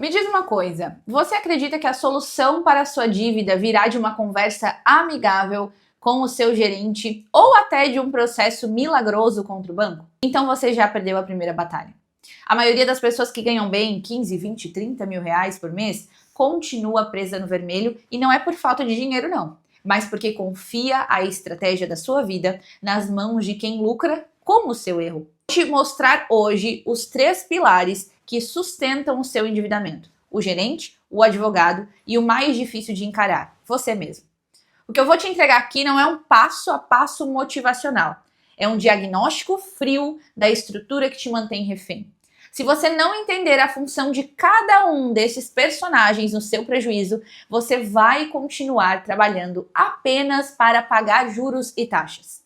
Me diz uma coisa, você acredita que a solução para a sua dívida virá de uma conversa amigável com o seu gerente ou até de um processo milagroso contra o banco? Então você já perdeu a primeira batalha. A maioria das pessoas que ganham bem 15, 20, 30 mil reais por mês continua presa no vermelho e não é por falta de dinheiro não, mas porque confia a estratégia da sua vida nas mãos de quem lucra com o seu erro. Vou te mostrar hoje os 3 pilares que sustentam o seu endividamento: o gerente, o advogado e o mais difícil de encarar, você mesmo. O que eu vou te entregar aqui não é um passo a passo motivacional, é um diagnóstico frio da estrutura que te mantém refém. Se você não entender a função de cada um desses personagens no seu prejuízo, você vai continuar trabalhando apenas para pagar juros e taxas.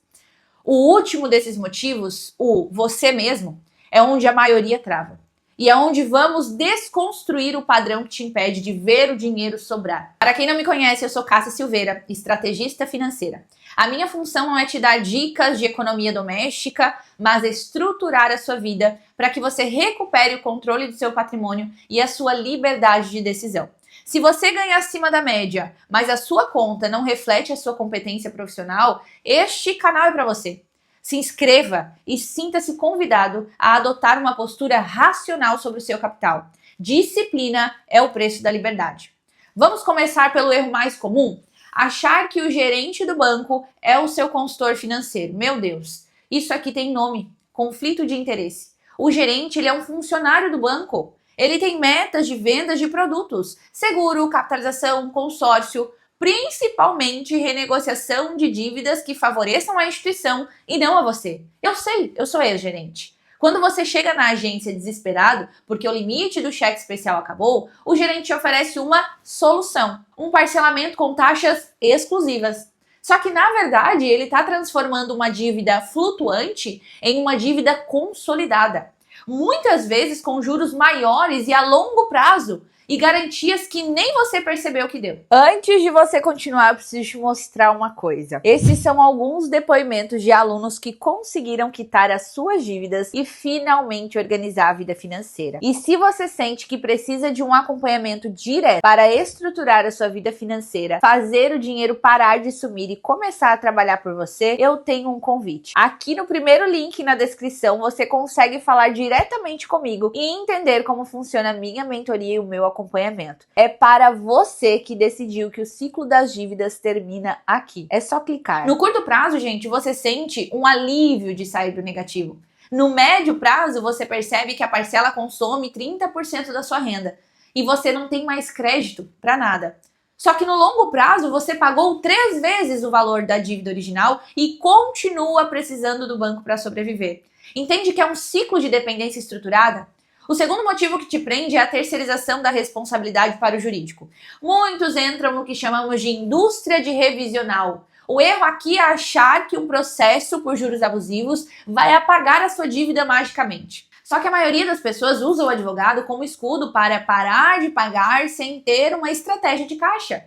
O último desses motivos, o você mesmo, é onde a maioria trava. E é onde vamos desconstruir o padrão que te impede de ver o dinheiro sobrar. Para quem não me conhece, eu sou Cássia Silveira, estrategista financeira. A minha função não é te dar dicas de economia doméstica, mas estruturar a sua vida para que você recupere o controle do seu patrimônio e a sua liberdade de decisão. Se você ganha acima da média, mas a sua conta não reflete a sua competência profissional, este canal é para você. Se inscreva e sinta-se convidado a adotar uma postura racional sobre o seu capital. Disciplina é o preço da liberdade. Vamos começar pelo erro mais comum? Achar que o gerente do banco é o seu consultor financeiro. Meu Deus, isso aqui tem nome: conflito de interesse. O gerente, ele é um funcionário do banco. Ele tem metas de vendas de produtos, seguro, capitalização, consórcio, principalmente renegociação de dívidas que favoreçam a instituição e não a você. Eu sei, eu sou ex-gerente. Quando você chega na agência desesperado porque o limite do cheque especial acabou, o gerente te oferece uma solução, um parcelamento com taxas exclusivas. Só que, na verdade, ele está transformando uma dívida flutuante em uma dívida consolidada. Muitas vezes com juros maiores e a longo prazo, e garantias que nem você percebeu que deu. Antes de você continuar, eu preciso te mostrar uma coisa. Esses são alguns depoimentos de alunos que conseguiram quitar as suas dívidas e finalmente organizar a vida financeira. E se você sente que precisa de um acompanhamento direto para estruturar a sua vida financeira, fazer o dinheiro parar de sumir e começar a trabalhar por você, eu tenho um convite. Aqui no primeiro link na descrição, você consegue falar diretamente comigo e entender como funciona a minha mentoria e o meu acompanhamento. É para você que decidiu que o ciclo das dívidas termina aqui. É só clicar. No curto prazo, gente, você sente um alívio de sair do negativo. No médio prazo, você percebe que a parcela consome 30% da sua renda e você não tem mais crédito para nada. Só que no longo prazo, você pagou 3 vezes o valor da dívida original e continua precisando do banco para sobreviver. Entende que é um ciclo de dependência estruturada? O segundo motivo que te prende é a terceirização da responsabilidade para o jurídico. Muitos entram no que chamamos de indústria de revisional. O erro aqui é achar que um processo por juros abusivos vai apagar a sua dívida magicamente. Só que a maioria das pessoas usa o advogado como escudo para parar de pagar sem ter uma estratégia de caixa.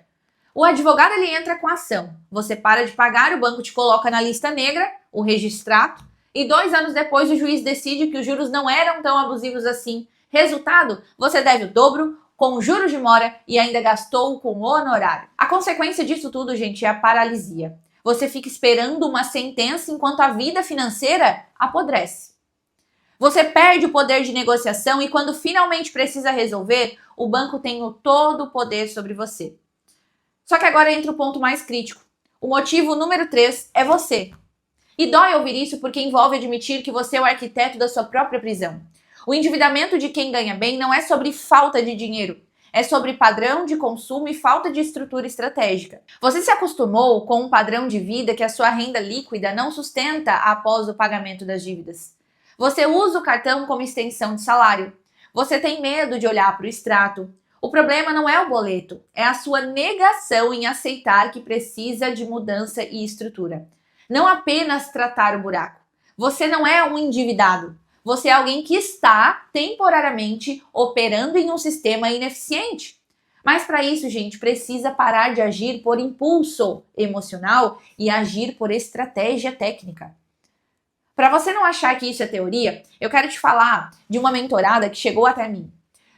O advogado, ele entra com a ação. Você para de pagar, o banco te coloca na lista negra, o registrato, e 2 anos depois o juiz decide que os juros não eram tão abusivos assim. Resultado, você deve o dobro, com juros de mora e ainda gastou com honorário. A consequência disso tudo, gente, é a paralisia. Você fica esperando uma sentença enquanto a vida financeira apodrece. Você perde o poder de negociação e quando finalmente precisa resolver, o banco tem todo o poder sobre você. Só que agora entra o ponto mais crítico. O motivo número 3 é você. E dói ouvir isso porque envolve admitir que você é o arquiteto da sua própria prisão. O endividamento de quem ganha bem não é sobre falta de dinheiro, é sobre padrão de consumo e falta de estrutura estratégica. Você se acostumou com um padrão de vida que a sua renda líquida não sustenta após o pagamento das dívidas. Você usa o cartão como extensão de salário. Você tem medo de olhar para o extrato. O problema não é o boleto, é a sua negação em aceitar que precisa de mudança e estrutura. Não apenas tratar o buraco. Você não é um endividado. Você é alguém que está temporariamente operando em um sistema ineficiente. Mas para isso, gente, precisa parar de agir por impulso emocional e agir por estratégia técnica. Para você não achar que isso é teoria, eu quero te falar de uma mentorada que chegou até mim.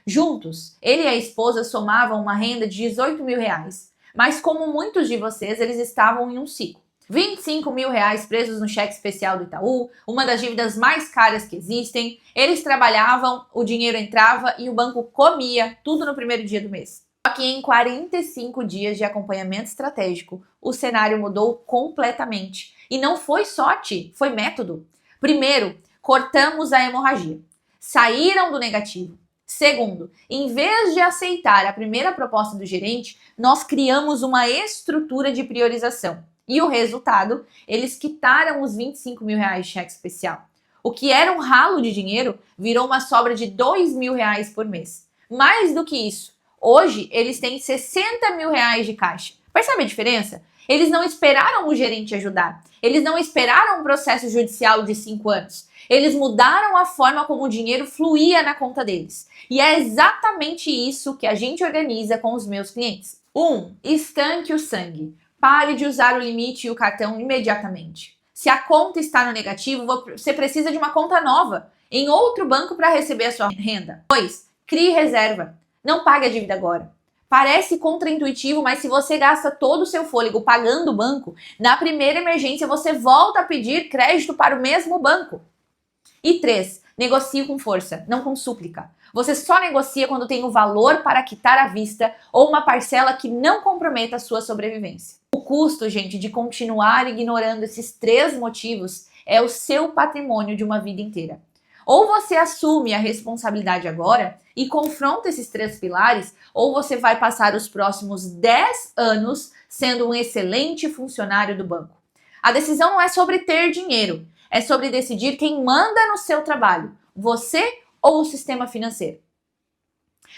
Juntos, ele e a esposa somavam uma renda de 18 mil reais. Mas como muitos de vocês, eles estavam em um ciclo. 25 mil reais presos no cheque especial do Itaú, uma das dívidas mais caras que existem. Eles trabalhavam, o dinheiro entrava e o banco comia tudo no primeiro dia do mês. Só que em 45 dias de acompanhamento estratégico, o cenário mudou completamente. E não foi sorte, foi método. Primeiro, cortamos a hemorragia. Saíram do negativo. Segundo, em vez de aceitar a primeira proposta do gerente, nós criamos uma estrutura de priorização. E o resultado, eles quitaram os 25 mil reais de cheque especial. O que era um ralo de dinheiro virou uma sobra de 2 mil reais por mês. Mais do que isso, hoje eles têm 60 mil reais de caixa. Percebe a diferença? Eles não esperaram o gerente ajudar. Eles não esperaram um processo judicial de 5 anos. Eles mudaram a forma como o dinheiro fluía na conta deles. E é exatamente isso que a gente organiza com os meus clientes. 1. Estanque o sangue. Pare de usar o limite e o cartão imediatamente. Se a conta está no negativo, você precisa de uma conta nova em outro banco para receber a sua renda. 2. Crie reserva. Não pague a dívida agora. Parece contraintuitivo, mas se você gasta todo o seu fôlego pagando o banco, na primeira emergência você volta a pedir crédito para o mesmo banco. E 3. Negocie com força, não com súplica. Você só negocia quando tem o valor para quitar à vista ou uma parcela que não comprometa a sua sobrevivência. O custo, gente, de continuar ignorando esses 3 motivos é o seu patrimônio de uma vida inteira. Ou você assume a responsabilidade agora e confronta esses 3 pilares, ou você vai passar os próximos 10 anos sendo um excelente funcionário do banco. A decisão não é sobre ter dinheiro, é sobre decidir quem manda no seu trabalho, você ou o sistema financeiro.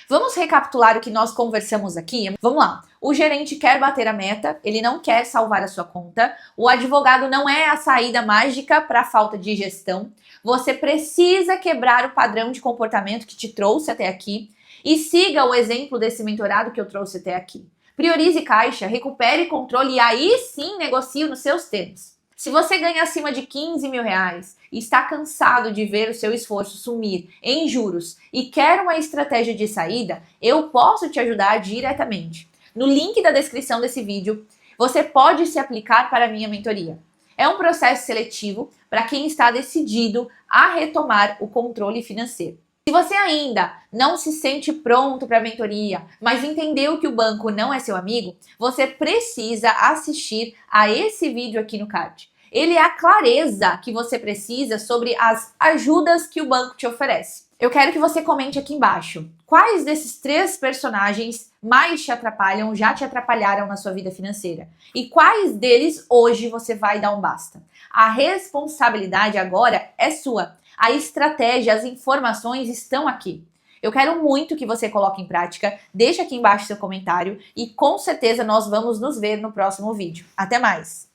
Vamos recapitular o que nós conversamos aqui? Vamos lá. O gerente quer bater a meta, ele não quer salvar a sua conta. O advogado não é a saída mágica para a falta de gestão. Você precisa quebrar o padrão de comportamento que te trouxe até aqui e siga o exemplo desse mentorado que eu trouxe até aqui. Priorize caixa, recupere controle e aí sim negocie nos seus termos. Se você ganha acima de 15 mil reais e está cansado de ver o seu esforço sumir em juros e quer uma estratégia de saída, eu posso te ajudar diretamente. No link da descrição desse vídeo, você pode se aplicar para a minha mentoria. É um processo seletivo para quem está decidido a retomar o controle financeiro. Se você ainda não se sente pronto para a mentoria, mas entendeu que o banco não é seu amigo, você precisa assistir a esse vídeo aqui no card. Ele é a clareza que você precisa sobre as ajudas que o banco te oferece. Eu quero que você comente aqui embaixo quais desses 3 personagens mais te atrapalham, já te atrapalharam na sua vida financeira e quais deles hoje você vai dar um basta. A responsabilidade agora é sua. A estratégia, as informações estão aqui. Eu quero muito que você coloque em prática, deixa aqui embaixo seu comentário e com certeza nós vamos nos ver no próximo vídeo. Até mais!